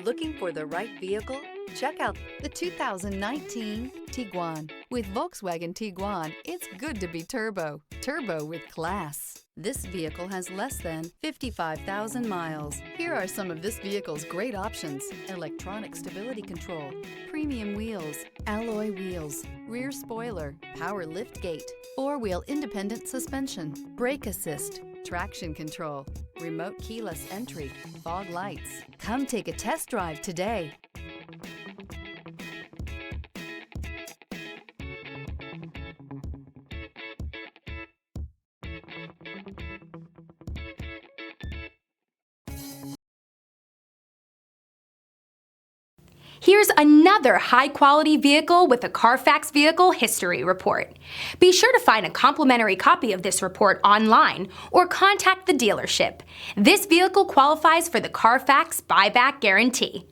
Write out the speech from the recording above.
Looking for the right vehicle? Check out the 2019 Tiguan. With Volkswagen Tiguan, it's good to be turbo. Turbo with class. This vehicle has less than 55,000 miles. Here are some of this vehicle's great options: electronic stability control, premium wheels, alloy wheels, rear spoiler, power lift gate, four-wheel independent suspension, brake assist, traction control, remote keyless entry, fog lights. Come take a test drive today. Here's another high-quality vehicle with a CARFAX Vehicle History Report. Be sure to find a complimentary copy of this report online or contact the dealership. This vehicle qualifies for the CARFAX Buyback Guarantee.